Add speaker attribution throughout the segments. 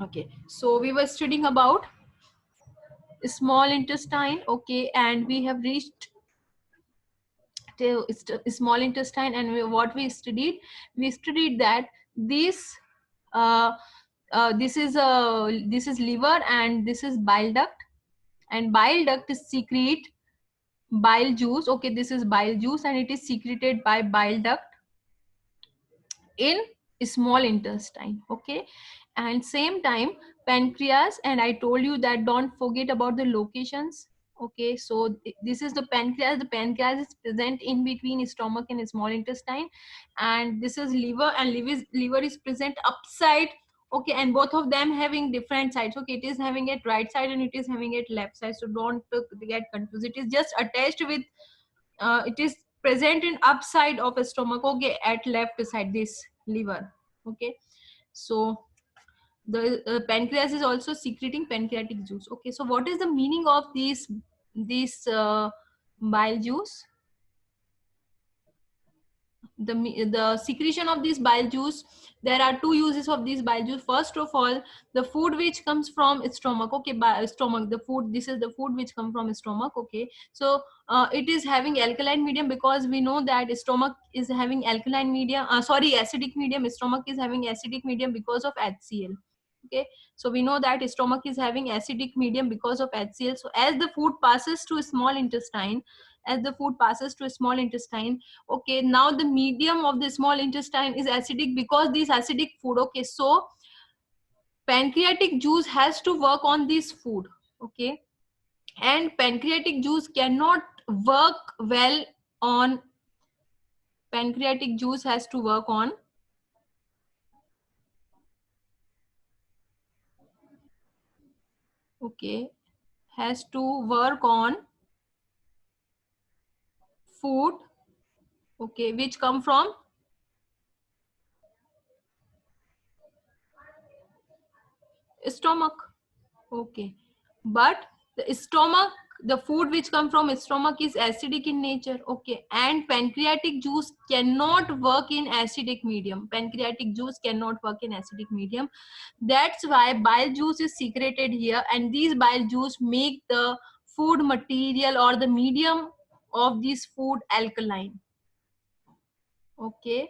Speaker 1: Okay, so we were studying about small intestine. Okay, and we have reached to small intestine, and what we studied that this uh, this is liver, and this is bile duct, and bile duct is secrete bile juice. Okay, this is bile juice, and it is secreted by bile duct in small intestine. Okay, and same time pancreas, and I told you that don't forget about the locations. Okay, so this is the pancreas. The pancreas is present in between stomach and small intestine, and this is liver, and liver is present upside. Okay, and both of them having different sides. Okay, it is having at right side and it is having at left side, so don't get confused. It is just attached with it is present in upside of a stomach. Okay, at left side, this liver. Okay, so the pancreas is also secreting pancreatic juice. Okay, so what is the meaning of this bile juice? The secretion of this bile juice, there are two uses of this bile juice. First of all, the food which comes from stomach. Okay, by stomach, the food, this is the food which come from stomach. Okay, so it is having alkaline medium, because we know that stomach is having alkaline medium, sorry, acidic medium. Stomach is having acidic medium because of HCl. Okay, so we know that stomach is having acidic medium because of HCl. So as the food passes to small intestine, as the food passes to small intestine, okay, now the medium of the small intestine is acidic because this acidic food. Okay, so pancreatic juice has to work on this food. Okay, and pancreatic juice cannot work well on, pancreatic juice has to work on, okay, has to work on food, okay, which come from stomach. Okay, but the stomach, the food which come from stomach is acidic in nature. Okay, and pancreatic juice cannot work in acidic medium. Pancreatic juice cannot work in acidic medium. That's why bile juice is secreted here, and these bile juice make the food material or the medium of this food alkaline. Okay,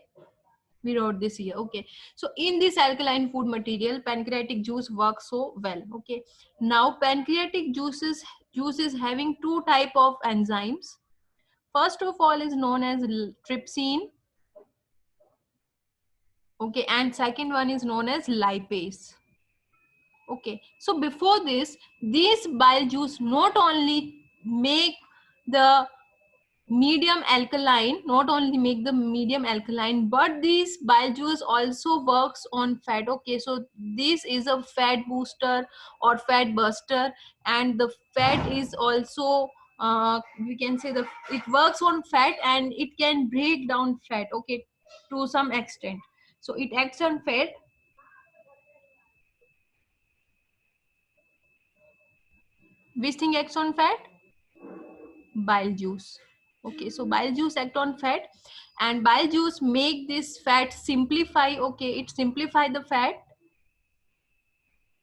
Speaker 1: we wrote this here. Okay, so in this alkaline food material, pancreatic juice works so well. Okay, now pancreatic juice is having two type of enzymes. First of all is known as trypsin. Okay, and second one is known as lipase. Okay, so before this bile juice not only make the medium alkaline, not only make the medium alkaline, but this bile juice also works on fat. Okay, so this is a fat booster or fat buster, and the fat is also we can say the it works on fat, and it can break down fat. Okay, to some extent, so it acts on fat. Which thing acts on fat? Bile juice. Okay, so bile juice act on fat, and bile juice make this fat simplify. Okay, it simplify the fat.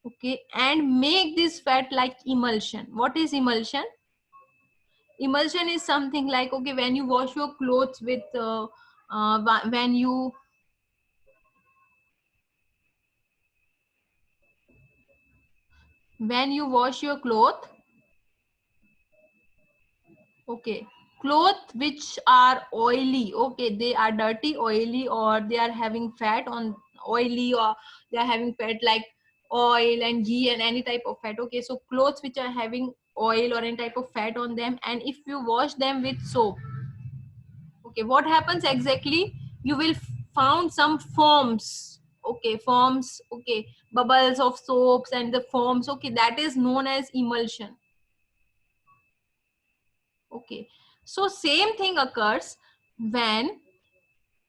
Speaker 1: Okay, and make this fat like emulsion. What is emulsion? Emulsion is something like, okay, when you wash your clothes with when you wash your cloth. Okay, cloth which are oily. Okay, they are dirty, oily, or they are having fat on, oily, or they are having fat like oil and ghee and any type of fat. Okay, so clothes which are having oil or any type of fat on them, and if you wash them with soap, okay, what happens exactly? You will found some foams. Okay, foams. Okay, bubbles of soaps and the foams. Okay, that is known as emulsion. Okay, so same thing occurs when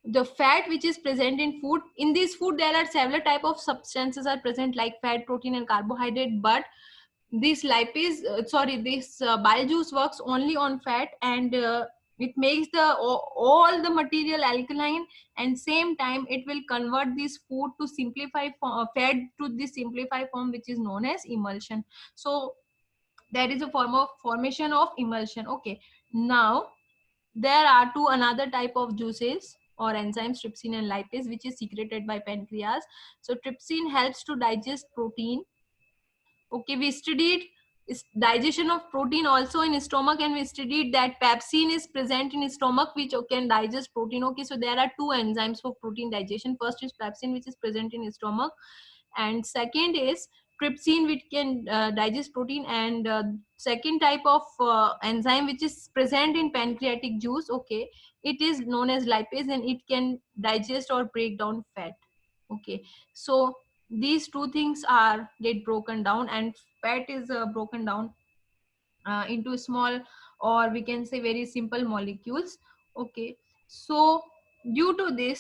Speaker 1: the fat which is present in food, in this food there are several type of substances are present like fat, protein and carbohydrate, but this lipase sorry this bile juice works only on fat, and it makes the all the material alkaline, and same time it will convert this food to fed to this simplified form, which is known as emulsion. So there is a form of formation of emulsion. Okay, now there are two another type of juices or enzymes, trypsin and lipase, which is secreted by pancreas. So trypsin helps to digest protein. Okay, we studied digestion of protein also in stomach, and we studied that pepsin is present in stomach, which can digest protein. Okay, so there are two enzymes for protein digestion. First is pepsin, which is present in stomach, and second is trypsin, which can digest protein. And second type of enzyme which is present in pancreatic juice, okay, it is known as lipase, and it can digest or break down fat. Okay, so these two things are get broken down, and fat is broken down into small, or we can say very simple molecules. Okay, so due to the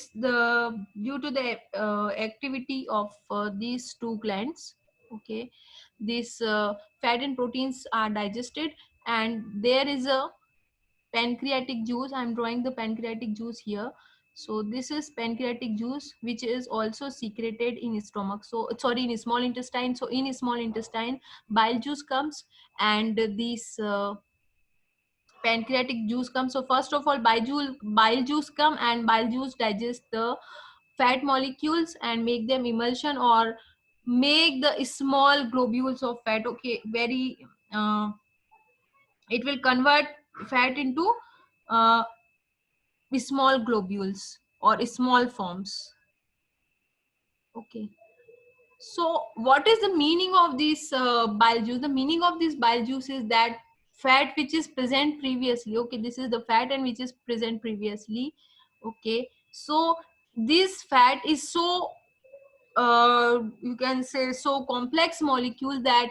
Speaker 1: activity of these two glands, okay, these fat and proteins are digested, and there is a pancreatic juice. I'm drawing the pancreatic juice here. So this is pancreatic juice, which is also secreted in stomach, so sorry, in small intestine. So in small intestine bile juice comes, and this pancreatic juice comes. So first of all, bile juice come, and bile juice digest the fat molecules and make them emulsion, or make the small globules of fat. Okay, very it will convert fat into uh, small globules or small forms. Okay, so what is the meaning of this bile juice? The meaning of this bile juice is that fat which is present previously, okay, this is the fat and which is present previously. Okay, so this fat is so you can say so complex molecule that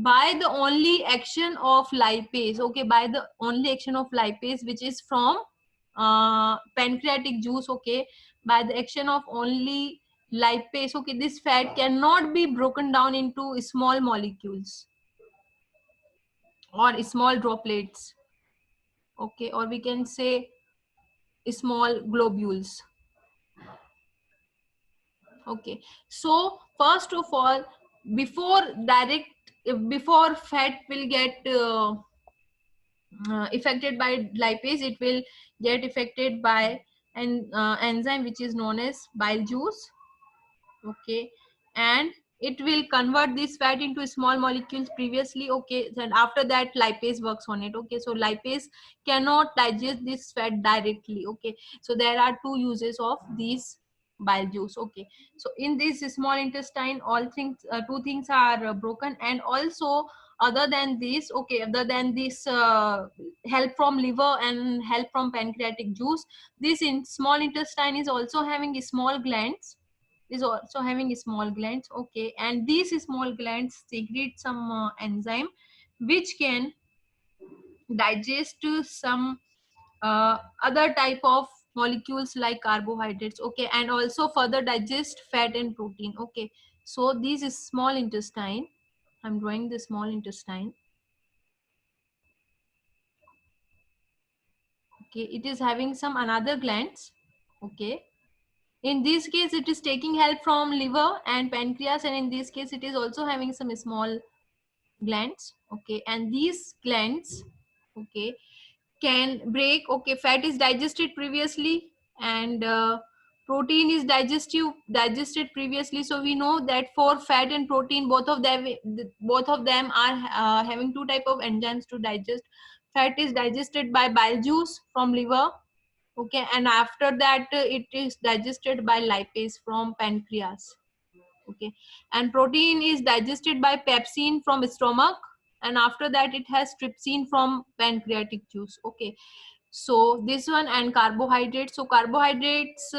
Speaker 1: by the only action of lipase, okay, by the only action of lipase, which is from pancreatic juice, okay, by the action of only lipase, okay, this fat cannot be broken down into small molecules or small droplets, okay, or we can say small globules. Okay, so first of all, before direct before fat will get affected by lipase, it will get affected by an enzyme which is known as bile juice. Okay, and it will convert this fat into small molecules previously. Okay, then after that lipase works on it. Okay, so lipase cannot digest this fat directly. Okay, so there are two uses of these bile juice. Okay, so in this small intestine, all things two things are broken, and also other than this, okay, other than this help from liver and help from pancreatic juice, this in small intestine is also having small glands, is also having small glands. Okay, and these small glands secrete some enzyme which can digest to some other type of molecules like carbohydrates. Okay, and also further digest fat and protein. Okay, so this is small intestine. I'm drawing the small intestine. Okay, it is having some another glands. Okay, in this case it is taking help from liver and pancreas, and in this case it is also having some small glands. Okay, and these glands, okay, can break. Okay, fat is digested previously, and protein is digested previously. So we know that for fat and protein, both of them are having two type of enzymes to digest. Fat is digested by bile juice from liver. Okay, and after that it is digested by lipase from pancreas. Okay, and protein is digested by pepsin from stomach, and after that it has trypsin from pancreatic juice. Okay, so this one, and carbohydrates. So carbohydrates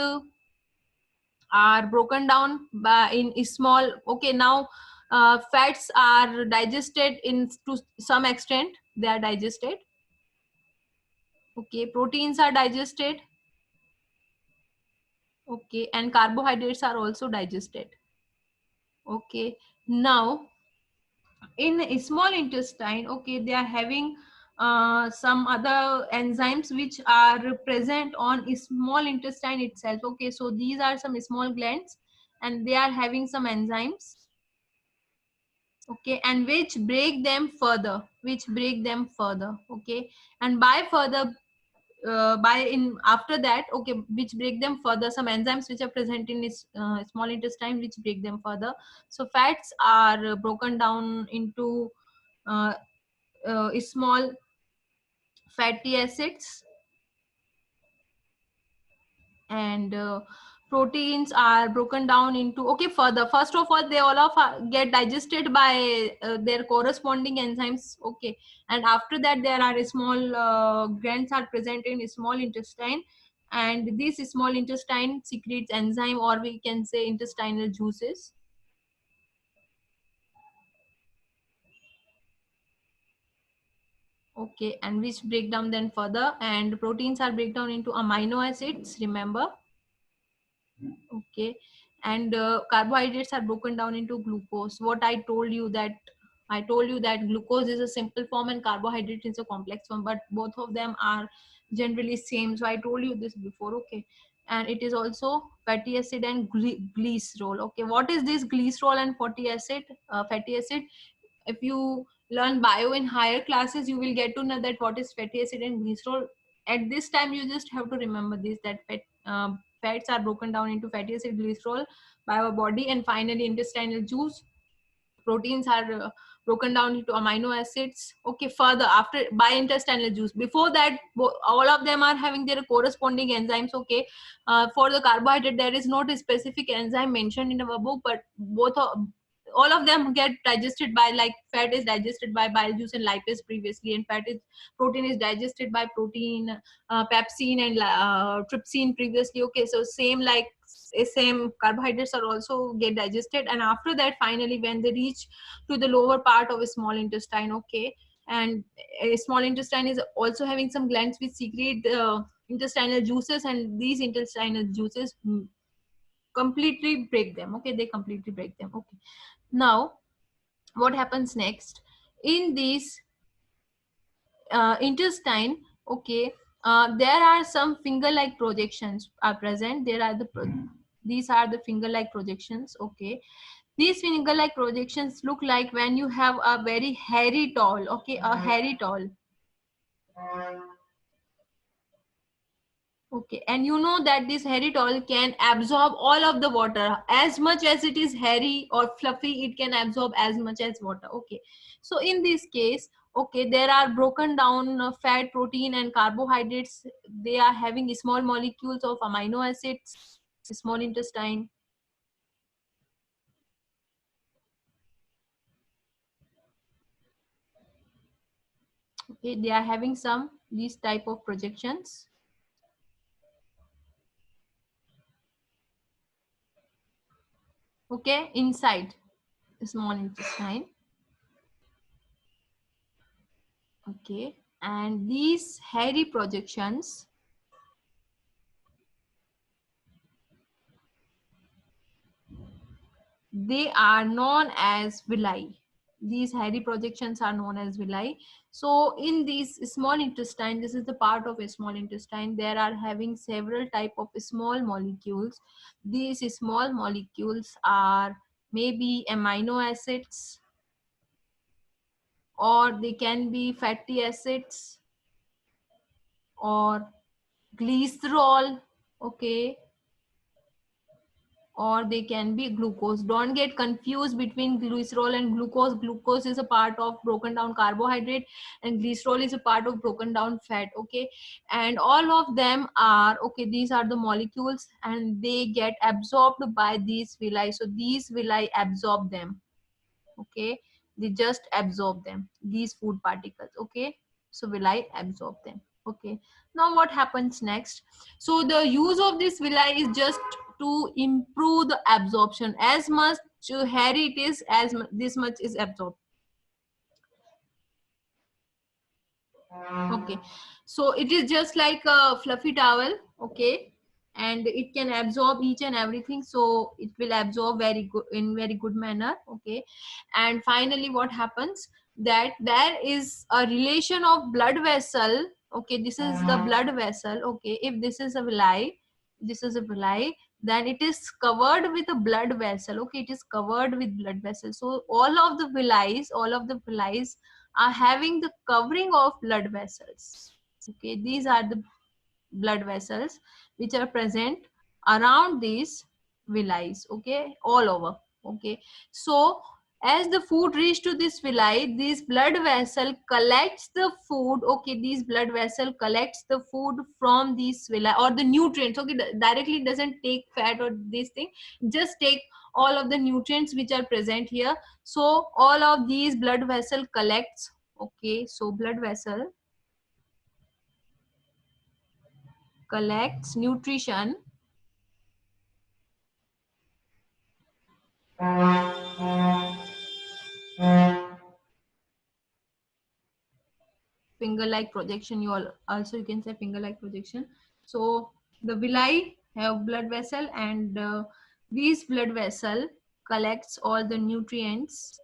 Speaker 1: are broken down by in small. Okay, now fats are digested in to some extent, they are digested. Okay, proteins are digested. Okay, and carbohydrates are also digested. Okay, now in a small intestine, okay, they are having some other enzymes which are present on small intestine itself. Okay, so these are some small glands and they are having some enzymes, okay, and which break them further, okay, and by further by in after that, okay, which break them further, some enzymes which are present in this small intestine which break them further. So fats are broken down into uh, small fatty acids, and proteins are broken down into, okay, further, first of all they all of get digested by their corresponding enzymes, okay, and after that there are small glands are present in small intestine, and this small intestine secretes enzyme, or we can say intestinal juices, okay, and which break down then further, and proteins are break down into amino acids, remember, okay, and carbohydrates are broken down into glucose. What I told you that, I told you that glucose is a simple form and carbohydrate is a complex form, but both of them are generally same, so I told you this before, okay, and it is also fatty acid and glycerol. Okay, what is this glycerol and fatty acid? If you learn bio in higher classes, you will get to know that what is fatty acid and glycerol. At this time you just have to remember this, that fats are broken down into fatty acid, glycerol by our body, and finally intestinal juice. Proteins are broken down into amino acids, okay, further after by intestinal juice. Before that all of them are having their corresponding enzymes, okay. For the carbohydrate there is not a specific enzyme mentioned in our book, but all of them get digested by, like fat is digested by bile juice and lipase previously, and protein is digested by protein, pepsin and trypsin previously, okay, so same carbohydrates are also get digested, and after that finally when they reach to the lower part of a small intestine, okay, and a small intestine is also having some glands which secrete intestinal juices, and these intestinal juices completely break them, okay, they completely break them, okay. Now what happens next in this intestine, okay, there are some finger like projections are present, there are these are the finger like projections, okay. These finger like projections look like when you have a very hairy towel, okay, a hairy towel, okay, and you know that this hairy towel can absorb all of the water, as much as it is hairy or fluffy it can absorb as much as water, okay. So in this case, okay, there are broken down fat, protein and carbohydrates, they are having small molecules of amino acids, small intestine, okay, they are having some these type of projections, okay, inside small intestine, okay, and these hairy projections, they are known as villi. These hairy projections are known as villi. So in these small intestine, this is the part of a small intestine, there are having several type of small molecules. These small molecules are maybe amino acids, or they can be fatty acids, or glycerol, okay, or they can be glucose. Don't get confused between glycerol and glucose. Glucose is a part of broken down carbohydrate and glycerol is a part of broken down fat, okay, and all of them are, okay, these are the molecules and they get absorbed by these villi, so these villi absorb them, okay, they just absorb them, these food particles, okay, so villi absorb them, okay. Now what happens next? So the use of this villi is just to improve the absorption, as much hairy it is, this much is absorbed, okay. So it is just like a fluffy towel, okay, and it can absorb each and everything, so it will absorb very good in very good manner, okay. And finally what happens, that there is a relation of blood vessel. Okay, this is the blood vessel. Okay, if this is a villi, this is a villi, then it is covered with a blood vessel. Okay, it is covered with blood vessel. So all of the villi are having the covering of blood vessels. Okay, these are the blood vessels which are present around these villi. Okay, all over. Okay, so as the food reach to this villi, this blood vessel collects the food. Okay, these blood vessel collects the food from these villi or the nutrients. Okay, directly doesn't take fat or this thing, just take all of the nutrients which are present here. So all of these blood vessel collects. Okay, so blood vessel collects nutrition. Finger like projection, you all also you can say finger like projection. So the villi have blood vessel, and these blood vessel collects all the nutrients.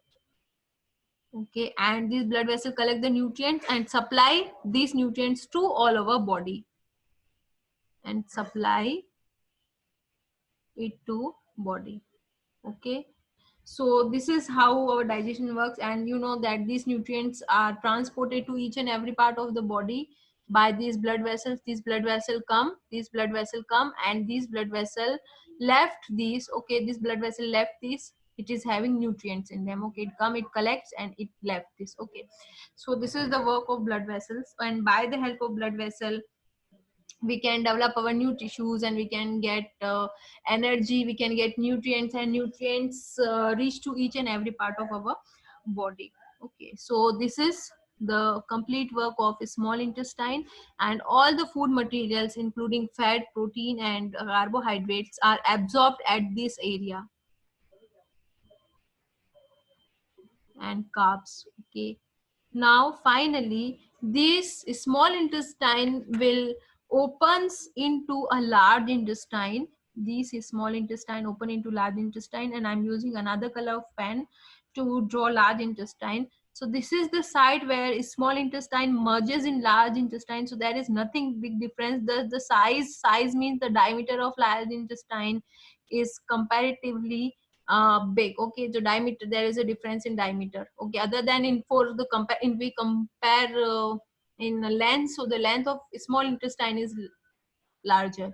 Speaker 1: Okay, and these blood vessel collect the nutrients and supply these nutrients to all our body, and supply it to body. Okay, so this is how our digestion works, and you know that these nutrients are transported to each and every part of the body by these blood vessels. These blood vessel come, and these blood vessel left these. Okay, this blood vessel left this, it is having nutrients in them. Okay, it come, it collects, and it left this. Okay, so this is the work of blood vessels, and by the help of blood vessel we can develop our new tissues, and we can get energy, we can get nutrients, and nutrients reach to each and every part of our body. Okay, so this is the complete work of a small intestine, and all the food materials including fat, protein, and carbohydrates are absorbed at this area, and carbs. Okay, now finally this small intestine will opens into a large intestine. This small intestine open into large intestine, and I'm using another color of pen to draw large intestine. So this is the site where small intestine merges in large intestine. So there is nothing big difference. The size means the diameter of large intestine is comparatively big. Okay, the diameter, there is a difference in diameter. Okay, other than in for the compare, in we compare in length, so the length of small intestine is larger.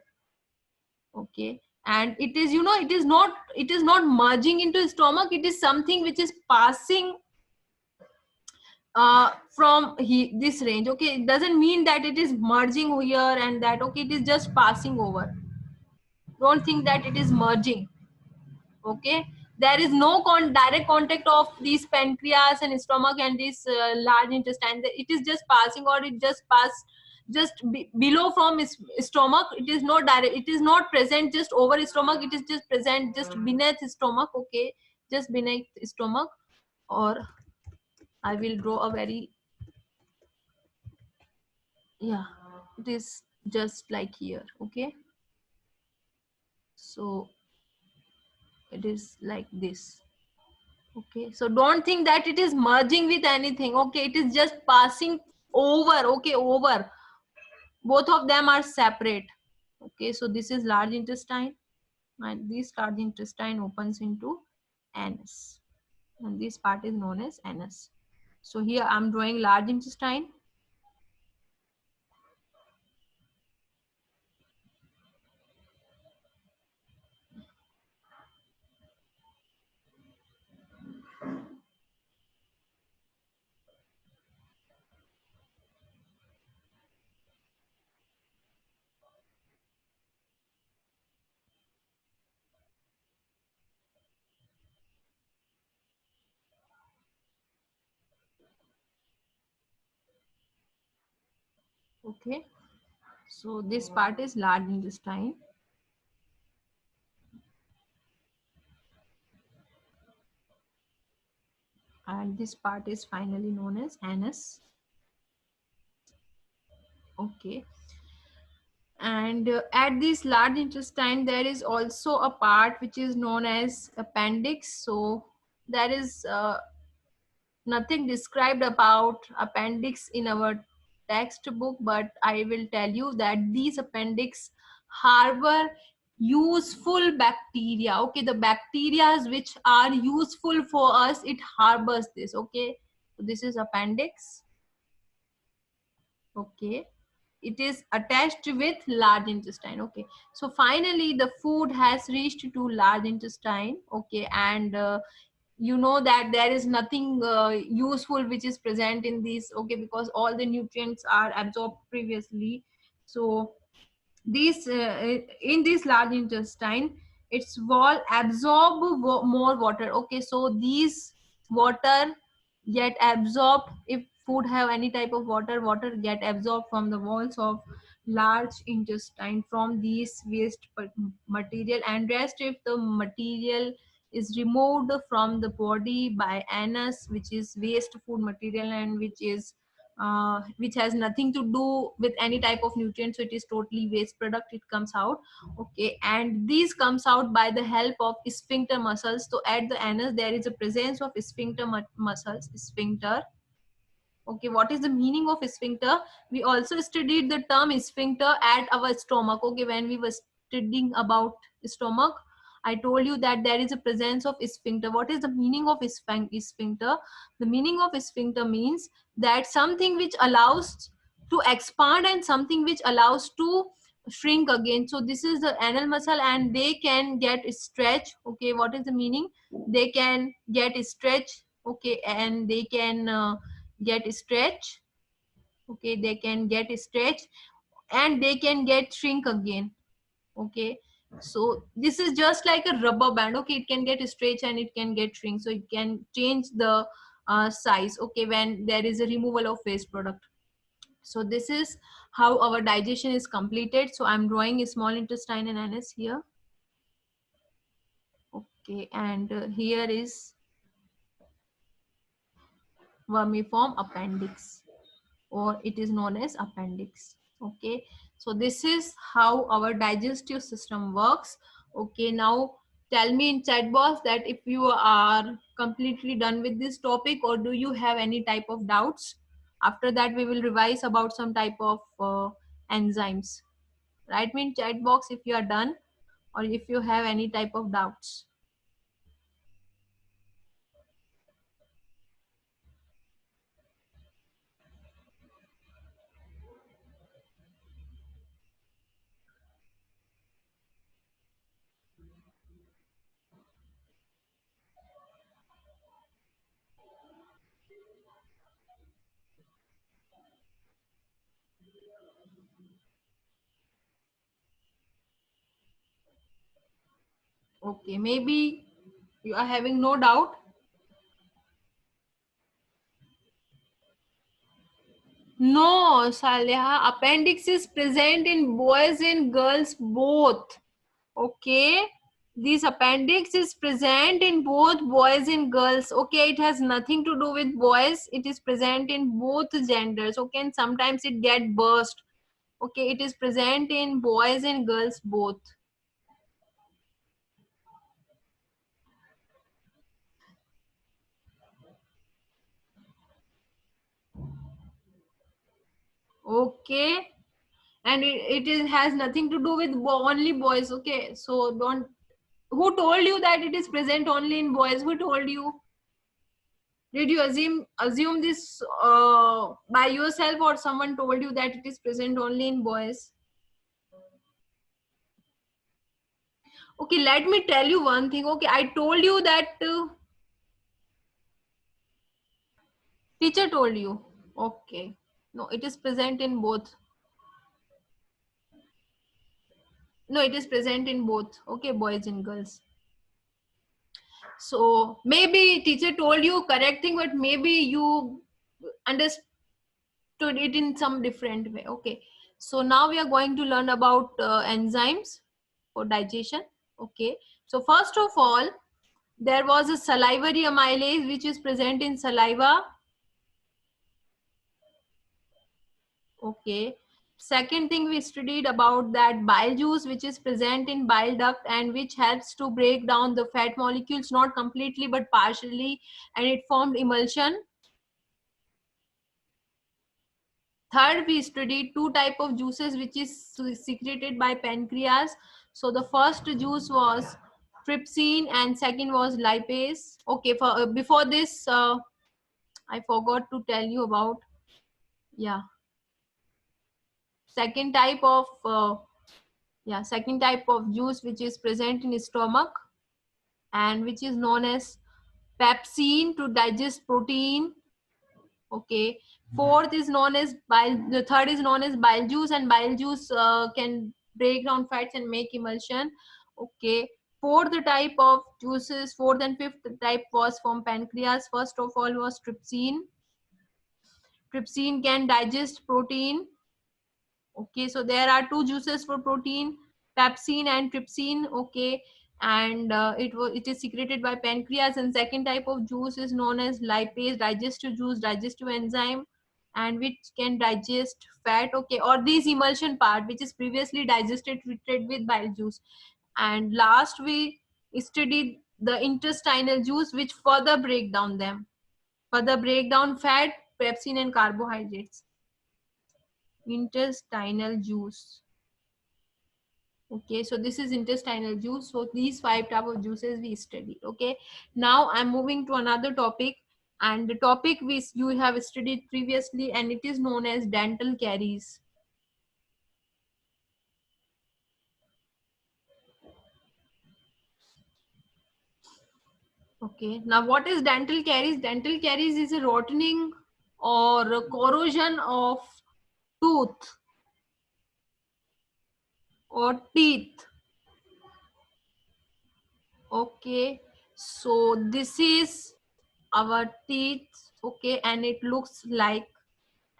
Speaker 1: Okay, and it is, you know, it is not merging into stomach, it is something which is passing from this range. Okay, it doesn't mean that it is merging here and that. Okay, it is just passing over. Don't think that it is merging. Okay, there is no direct contact of these pancreas and stomach and this large intestine. It is just passing, or it just pass just below from stomach. It is not direct, it is not present just over stomach, it is just present just beneath stomach. Okay, just beneath stomach. Or I will draw a very, yeah, it is just like here. Okay, so it is like this. Okay, so don't think that it is merging with anything. Okay, it is just passing over. Okay, over, both of them are separate. Okay, so this is large intestine, and this large intestine opens into anus, and this part is known as anus. So here I'm drawing large intestine. Okay, so this part is large intestine, and this part is finally known as anus. Okay, and at this large intestine there is also a part which is known as appendix. So there is nothing described about appendix in our textbook, but I will tell you that these appendix harbor useful bacteria. Okay, the bacteria which are useful for us, it harbors this. Okay, so this is appendix. Okay, it is attached with large intestine. Okay, so finally the food has reached to large intestine. Okay, and you know that there is nothing useful which is present in these. Okay, because all the nutrients are absorbed previously. So these in this large intestine, its wall absorb more water. Okay, so these water get absorbed. If food have any type of water get absorbed from the walls of large intestine from these waste material, and rest if the material is removed from the body by anus, which is waste food material, and which has nothing to do with any type of nutrient, so it is totally waste product, it comes out. Okay, and these comes out by the help of sphincter muscles. So at the anus there is a presence of sphincter muscles, sphincter. Okay, what is the meaning of sphincter? We also studied the term sphincter at our stomach. Okay, when we were studying about stomach, I told you that there is a presence of sphincter. What is the meaning of sphincter? The meaning of sphincter means that something which allows to expand and something which allows to shrink again. So this is the anal muscle and they can get stretch. Okay, what is the meaning? They can get stretch. Okay, and they can get stretch. Okay, they can get stretch and they can get shrink again. Okay, so this is just like a rubber band. Okay, it can get stretch and it can get shrink, so it can change the size. Okay, when there is a removal of waste product. So this is how our digestion is completed. So I'm drawing a small intestine and anus here. Okay, and here is vermiform appendix, or it is known as appendix. Okay, so this is how our digestive system works. Okay, now tell me in chat box that if you are completely done with this topic, or do you have any type of doubts. After that we will revise about some type of enzymes. Write me in chat box if you are done or if you have any type of doubts. Okay, maybe you are having no doubt. No, Saleha, appendix is present in boys and girls both. Okay, this appendix is present in both boys and girls. Okay, it has nothing to do with boys. It is present in both genders. Okay, and sometimes it get burst. Okay, it is present in boys and girls both. Okay, and has nothing to do with only boys. Okay, so don't. Who told you that it is present only in boys? Who told you? Did you assume this by yourself, or someone told you that it is present only in boys? Okay, let me tell you one thing. Okay, I told you that teacher told you. Okay, no, it is present in both. No, it is present in both. Okay, boys and girls. So maybe teacher told you correct thing, but maybe you understood it in some different way. Okay, so now we are going to learn about enzymes for digestion. Okay, so first of all, there was a salivary amylase which is present in saliva. Okay, second thing we studied about that bile juice which is present in bile duct and which helps to break down the fat molecules, not completely but partially, and it formed emulsion. Third, we studied two type of juices which is secreted by pancreas. So the first juice was trypsin and second was lipase. Okay, for before this, I forgot to tell you about, yeah, second type of second type of juice which is present in stomach and which is known as pepsin to digest protein. Okay, fourth is known as bile, the third is known as bile juice, and bile juice can break down fats and make emulsion. Okay, fourth type of juices, fourth and fifth type was from pancreas. First of all was trypsin. Trypsin can digest protein. Okay, so there are two juices for protein, pepsin and trypsin. Okay, and it is secreted by pancreas. And second type of juice is known as lipase, digestive juice, digestive enzyme, and which can digest fat. Okay, or this emulsion part which is previously digested treated with bile juice. And last we studied the intestinal juice which further break down them, further break down fat, pepsin and carbohydrates. Intestinal juice. Okay, so this is intestinal juice. So these five type of juices we studied. Okay, now I'm moving to another topic, and the topic we you have studied previously, and it is known as dental caries. Okay, now what is dental caries? Dental caries is a rotting or a corrosion of tooth or teeth. Okay, so this is our teeth. Okay, and it looks like,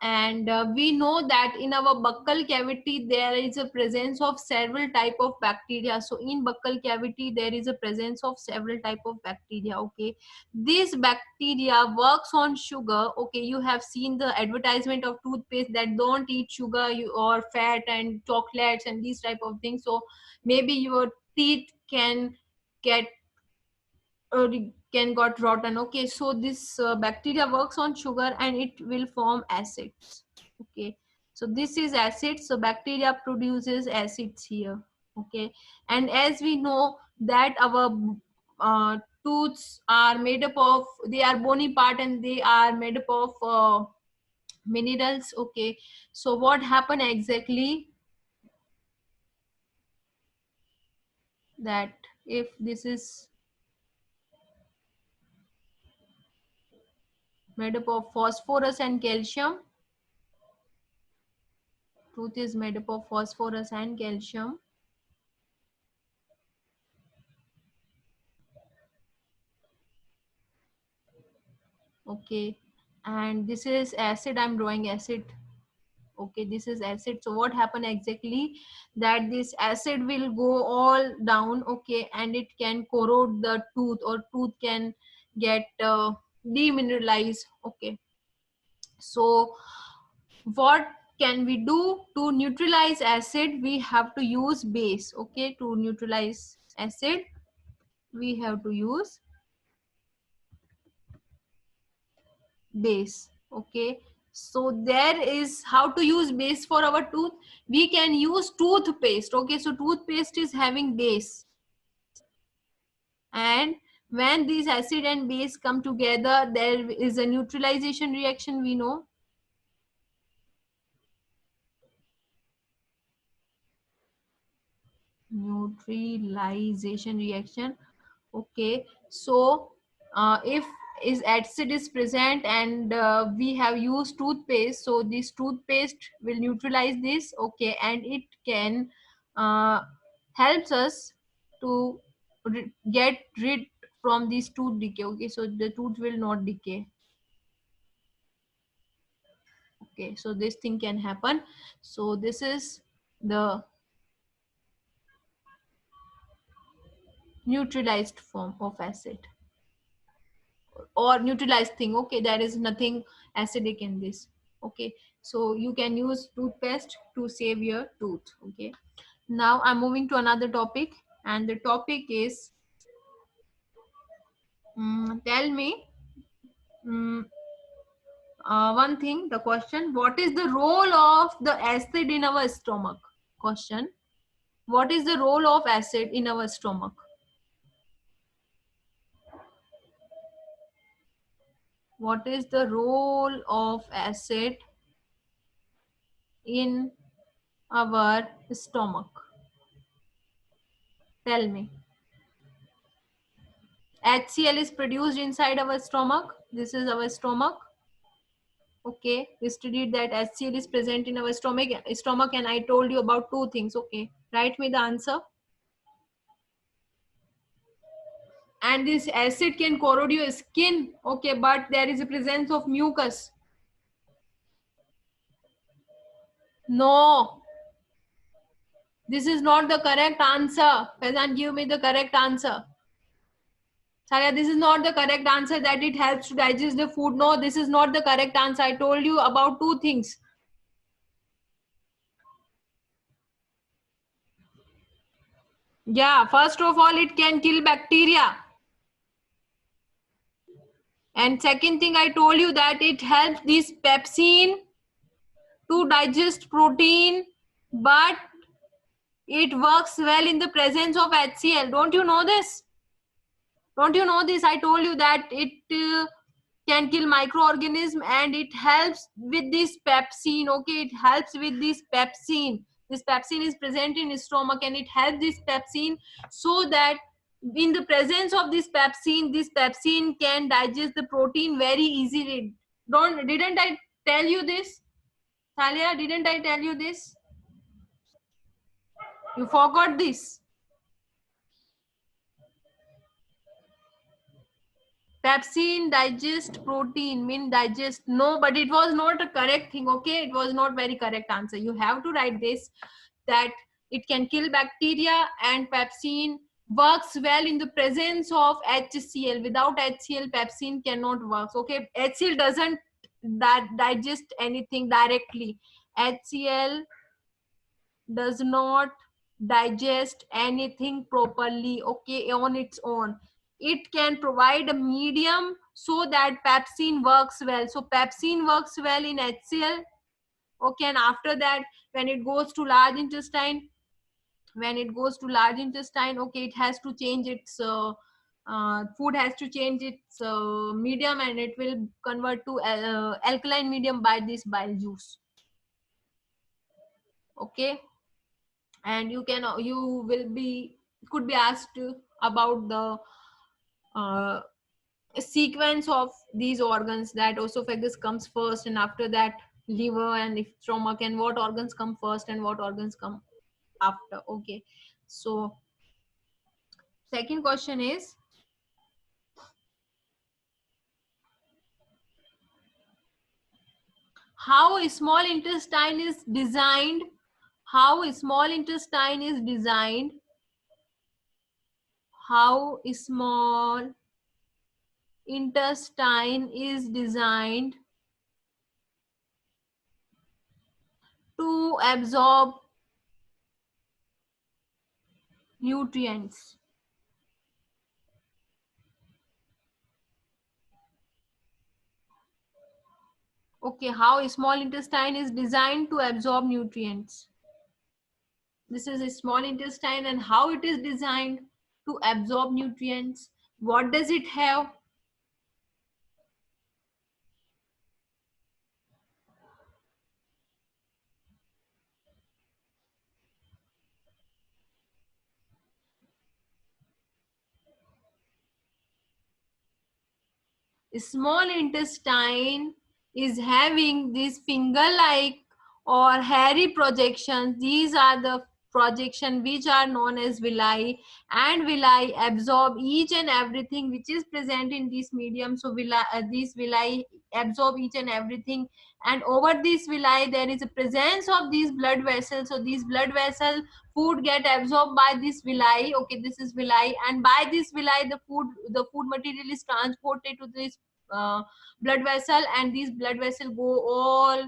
Speaker 1: and we know that in our buccal cavity there is a presence of several type of bacteria. So in buccal cavity there is a presence of several type of bacteria. Okay, this bacteria works on sugar. Okay, you have seen the advertisement of toothpaste that don't eat sugar or fat and chocolates and these type of things. So maybe your teeth get can got rotten. Okay, so this bacteria works on sugar and it will form acids. Okay, so this is acid, so bacteria produces acids here. Okay, and as we know that our tooths are made up of, they are bony part and they are made up of minerals. Okay, so what happened exactly, that if this is made up of phosphorus and calcium, tooth is made up of phosphorus and calcium. Okay, and this is acid, I'm drawing acid. Okay, this is acid. So what happened exactly, that this acid will go all down. Okay, and it can corrode the tooth, or tooth can get demineralized. Okay, so what can we do to neutralize acid? We have to use base. Okay, to neutralize acid we have to use base. Okay, so there is how to use base for our tooth. We can use toothpaste. Okay, so toothpaste is having base, and when these acid and base come together there is a neutralization reaction, we know. Neutralization reaction. Okay, so if is acid is present and we have used toothpaste, so this toothpaste will neutralize this. Okay, and it can uh, helps us to get rid from this tooth decay. Okay, so the tooth will not decay. Okay, so this thing can happen. So this is the neutralized form of acid or neutralized thing. Okay, there is nothing acidic in this. Okay, so you can use toothpaste to save your tooth. Okay, now I'm moving to another topic, and the topic is tell me, mm one thing, the question, what is the role of the acid in our stomach? Question, what is the role of acid in our stomach? What is the role of acid in our stomach? Tell me. HCl is produced inside our stomach. This is our stomach. Okay, we studied that HCl is present in our stomach, and I told you about two things. Okay, write me the answer. And this acid can corrode your skin. Okay, but there is a presence of mucus. No, this is not the correct answer. Faizan, give me the correct answer. Saria, this is not the correct answer that it helps to digest the food. No, this is not the correct answer. I told you about two things. Yeah, first of all, it can kill bacteria. And second thing, I told you that it helps this pepsin to digest protein, but it works well in the presence of HCl. Don't you know this? Don't you know this? I told you that it can kill microorganism, and it helps with this pepsin. Okay, it helps with this pepsin. This pepsin is present in stomach, and it helps this pepsin so that in the presence of this pepsin can digest the protein very easily. Didn't I tell you this? Thalia, didn't I tell you this? You forgot this. Pepsin digest protein, mean digest. No, but it was not a correct thing. Okay, it was not very correct answer. You have to write this, that it can kill bacteria, and pepsin works well in the presence of HCl. Without HCl, pepsin cannot work. Okay, HCl doesn't digest anything directly. HCl does not digest anything properly, okay, on its own. It can provide a medium so that pepsin works well. So pepsin works well in HCl. Okay, and after that, when it goes to large intestine, okay, it has to change its food has to change its medium, and it will convert to alkaline medium by this bile juice. Okay, and you will be could be asked about the uh, sequence of these organs, that esophagus comes first, and after that liver and if stomach, and what organs come first and what organs come after. Okay, so second question is, how small intestine is designed how small intestine is designed how small intestine is designed to absorb nutrients. Okay, how small intestine is designed to absorb nutrients. This is a small intestine, and how it is designed to absorb nutrients. What does it have? Small intestine is having these finger-like or hairy projections. These are the projection which are known as villi, and villi absorb each and everything which is present in this medium. So these villi absorb each and everything, and over this villi there is a presence of these blood vessels. So these blood vessel food get absorbed by this villi. Okay, this is villi, and by this villi the food material is transported to this uh, blood vessel, and these blood vessel go all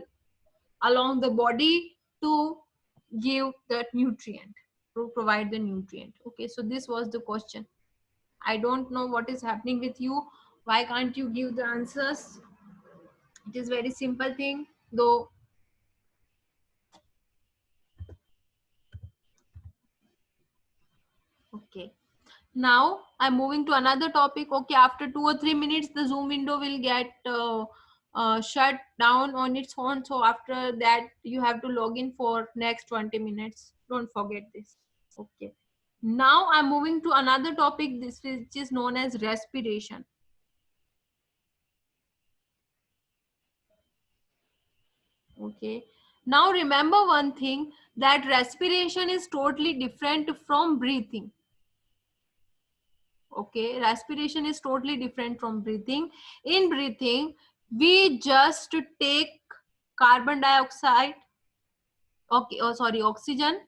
Speaker 1: along the body to give that nutrient, to provide the nutrient. Okay, so this was the question. I don't know what is happening with you. Why can't you give the answers? It is very simple thing though. Okay. Now I'm moving to another topic. Okay, after 2 or 3 minutes, the Zoom window will get shut down on its own. So after that, you have to log in for next 20 minutes. Don't forget this. Okay. Now I'm moving to another topic. This which is known as respiration. Okay. Now remember one thing, that respiration is totally different from breathing. Okay, respiration is totally different from breathing. In breathing, we just take carbon dioxide, okay, oh sorry, oxygen.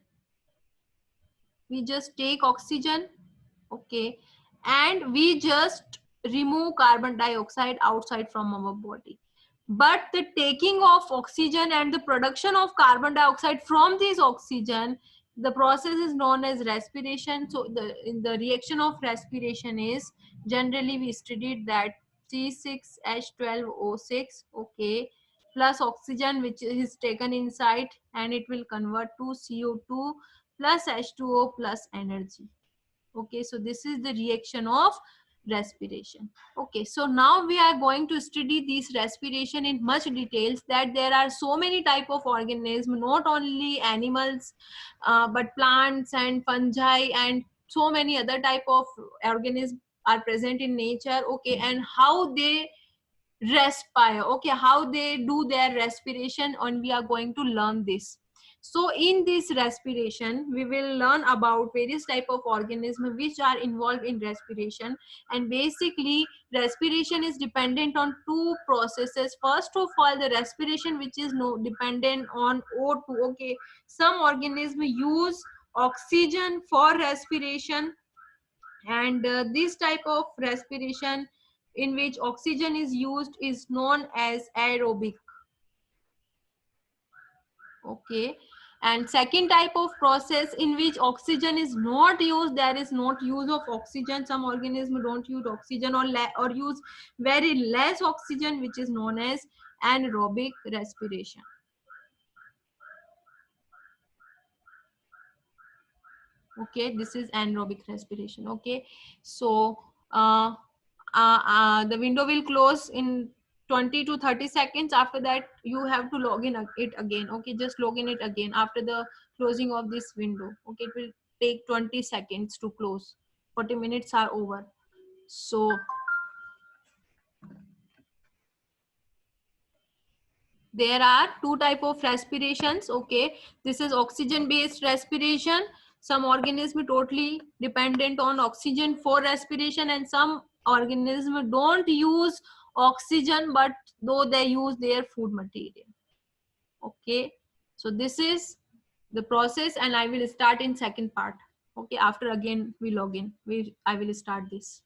Speaker 1: We just take oxygen, okay, and we just remove carbon dioxide outside from our body. But the taking of oxygen and the production of carbon dioxide from this oxygen, the process is known as respiration. So in the reaction of respiration is, generally we studied that C6H12O6, okay, plus oxygen which is taken inside, and it will convert to CO2 plus H2O plus energy. Okay, so this is the reaction of respiration. Okay, so now we are going to study this respiration in much details, that there are so many type of organisms, not only animals, but plants and fungi and so many other type of organisms are present in nature. Okay, and how they respire, okay, how they do their respiration, and we are going to learn this. So in this respiration we will learn about various type of organisms which are involved in respiration. And basically respiration is dependent on two processes. First of all, the respiration which is no dependent on O2. Okay, some organisms use oxygen for respiration, and this type of respiration in which oxygen is used is known as aerobic. Okay, and second type of process in which oxygen is not used, there is not use of oxygen, some organisms don't use oxygen, or use very less oxygen, which is known as anaerobic respiration. Okay, this is anaerobic respiration. Okay, so the window will close in 20 to 30 seconds. After that you have to log in it again. Okay, just log in it again after the closing of this window. Okay, it will take 20 seconds to close. 40 minutes are over. So there are two type of respirations. Okay, this is oxygen based respiration. Some organism totally dependent on oxygen for respiration, and some organism don't use oxygen, but though they use their food material. Okay, so this is the process, and I will start in second part. Okay, after again we log in, I will start this.